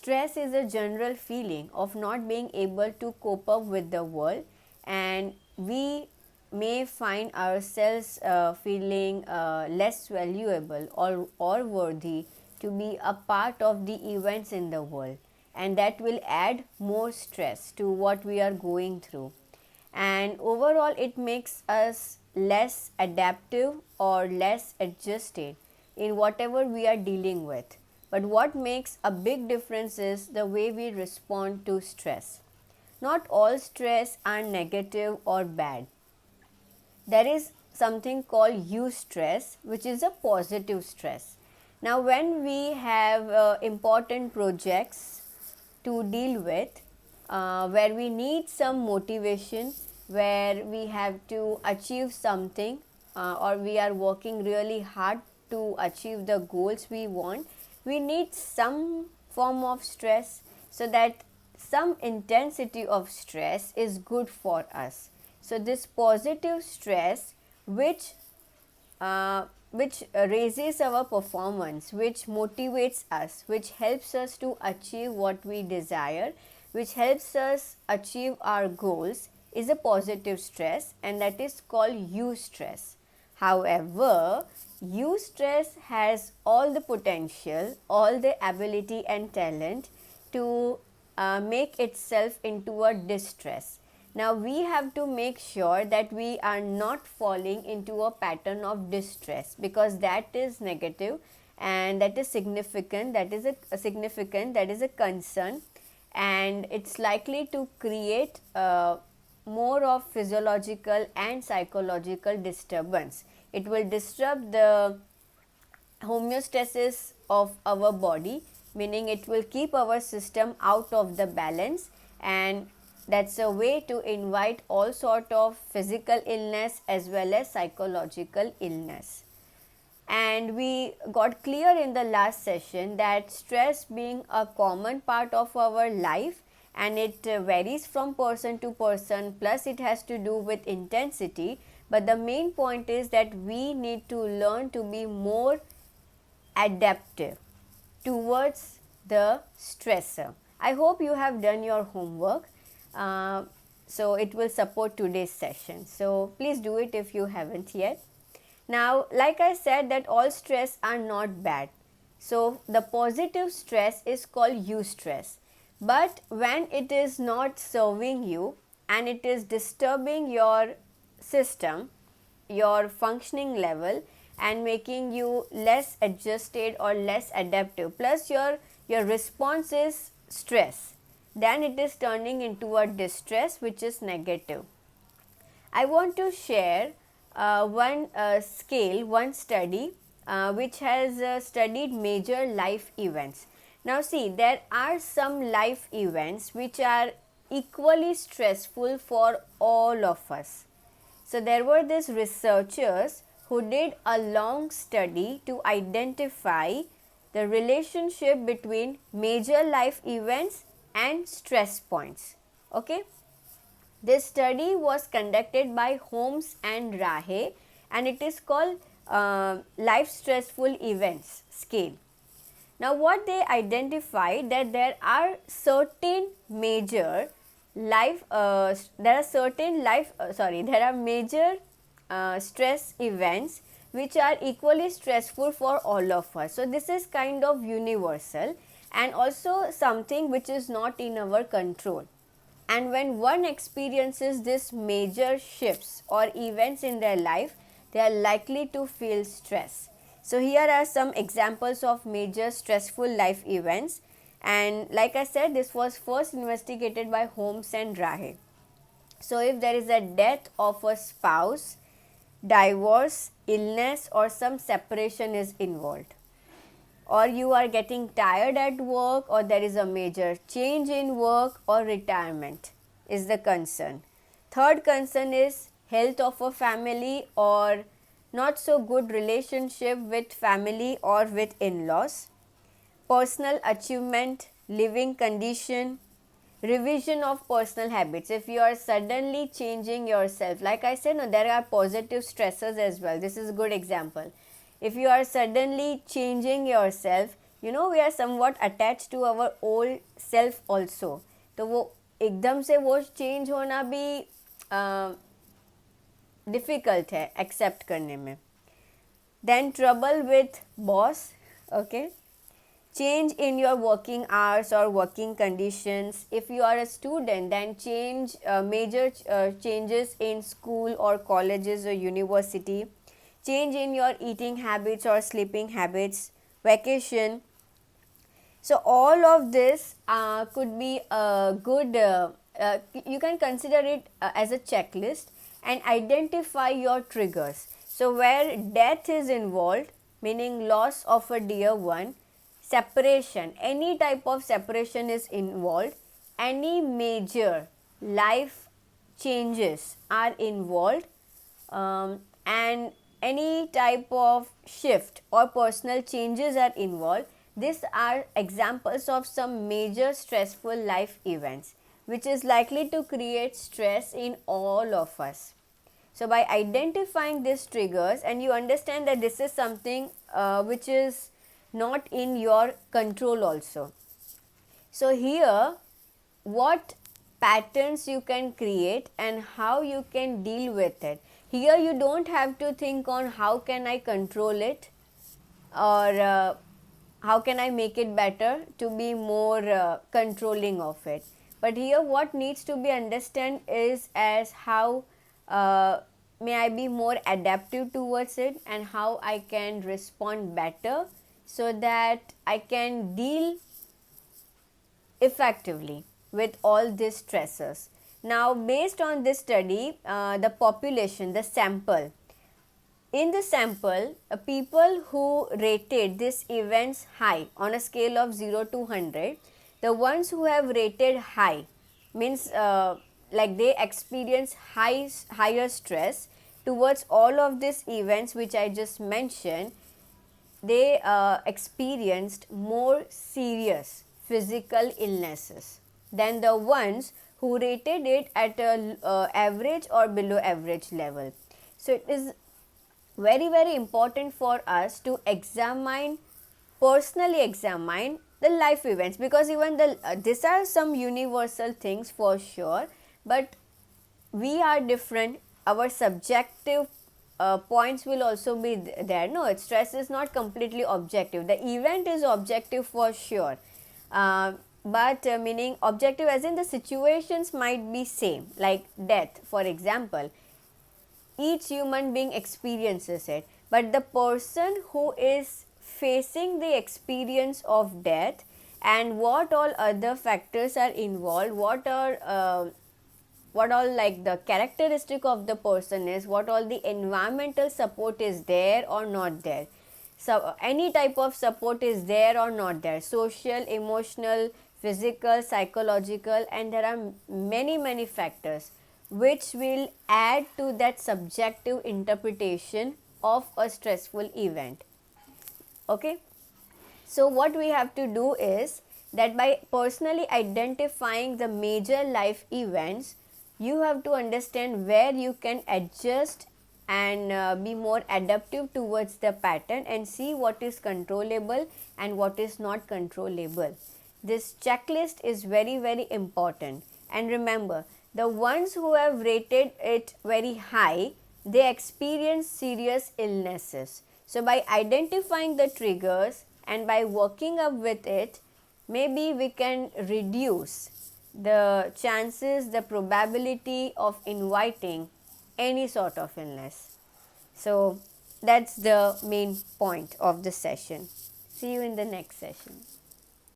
stress is a general feeling of not being able to cope up with the world, and we may find ourselves feeling less valuable or worthy to be a part of the events in the world, and that will add more stress to what we are going through, and overall it makes us less adaptive or less adjusted in whatever we are dealing with. But what makes a big difference is the way we respond to stress. Not all stress are negative or bad. There is something called eustress, which is a positive stress. Now, when we have important projects to deal with, where we need some motivation, where we have to achieve something, or we are working really hard to achieve the goals we want, we need some form of stress, so that some intensity of stress is good for us. So, this positive stress which raises our performance, which motivates us, which helps us to achieve what we desire, which helps us achieve our goals, is a positive stress, and that is called eustress. However, eustress has all the potential, all the ability and talent to make itself into a distress. Now, we have to make sure that we are not falling into a pattern of distress, because that is negative and that is significant, that is a concern, and it's likely to create more of physiological and psychological disturbance. It will disturb the homeostasis of our body, meaning it will keep our system out of the balance, and that's a way to invite all sort of physical illness as well as psychological illness. And we got clear in the last session that stress being a common part of our life, and it varies from person to person, plus it has to do with intensity, but the main point is that we need to learn to be more adaptive towards the stressor. I hope you have done your homework. So it will support today's session. So please do it if you haven't yet. Now, like I said, that all stress are not bad. So the positive stress is called eustress. But when it is not serving you and it is disturbing your system, your functioning level, and making you less adjusted or less adaptive, plus your response is stress, then it is turning into a distress, which is negative. I want to share one study which has studied major life events. Now see, there are some life events which are equally stressful for all of us. So there were these researchers who did a long study to identify the relationship between major life events and stress points. Okay. This study was conducted by Holmes and Rahe, and it is called life stressful events scale. Now, what they identified, that there are certain major life there are major stress events which are equally stressful for all of us. So this is kind of universal, and also something which is not in our control. And when one experiences this major shifts or events in their life, they are likely to feel stress. So here are some examples of major stressful life events, and like I said, this was first investigated by Holmes and Rahe. So if there is a death of a spouse, divorce, illness, or some separation is involved, or you are getting tired at work, or there is a major change in work, or retirement is the concern. Third concern is health of a family, or not so good relationship with family or with in-laws, personal achievement, living condition, revision of personal habits. If you are suddenly changing yourself, like I said, no, there are positive stressors as well. This is a good example. If you are suddenly changing yourself, we are somewhat attached to our old self also. तो वो एकदम से वो change होना भी difficult है accept करने में. Then trouble with boss, okay. Change in your working hours or working conditions. If you are a student, then major changes in school or colleges or university. Change in your eating habits or sleeping habits. Vacation. So all of this could be a good, you can consider it as a checklist and identify your triggers. So where death is involved, meaning loss of a dear one, separation, any type of separation is involved, any major life changes are involved, and any type of shift or personal changes are involved. These are examples of some major stressful life events which is likely to create stress in all of us. So by identifying these triggers, and you understand that this is something which is not in your control also. So here what patterns you can create and how you can deal with it. Here you don't have to think on how can I control it or how can I make it better to be more controlling of it. But here what needs to be understood is as how may I be more adaptive towards it and how I can respond better so that I can deal effectively with all these stressors. Now based on this study, the population, the sample, in the sample, people who rated these events high on a scale of 0 to 100, the ones who have rated high means like they experience higher stress towards all of these events which I just mentioned, they experienced more serious physical illnesses than the ones who rated it at a average or below average level. So it is very important for us to personally examine the life events, because even these are some universal things for sure, but we are different, our subjective points will also be there. No, stress is not completely objective, the event is objective for sure, but meaning objective as in the situations might be same, like death for example. Each human being experiences it, but the person who is facing the experience of death and what all other factors are involved, what all like the characteristic of the person is, what all the environmental support is there or not there, so any type of support is there or not there, social, emotional, physical, psychological, and there are many factors which will add to that subjective interpretation of a stressful event. Okay, so what we have to do is that by personally identifying the major life events, you have to understand where you can adjust and be more adaptive towards the pattern and see what is controllable and what is not controllable. This checklist is very important, and remember, the ones who have rated it very high, they experience serious illnesses. So by identifying the triggers and by working up with it, maybe we can reduce the chances, the probability of inviting any sort of illness. So that's the main point of this session. See you in the next session.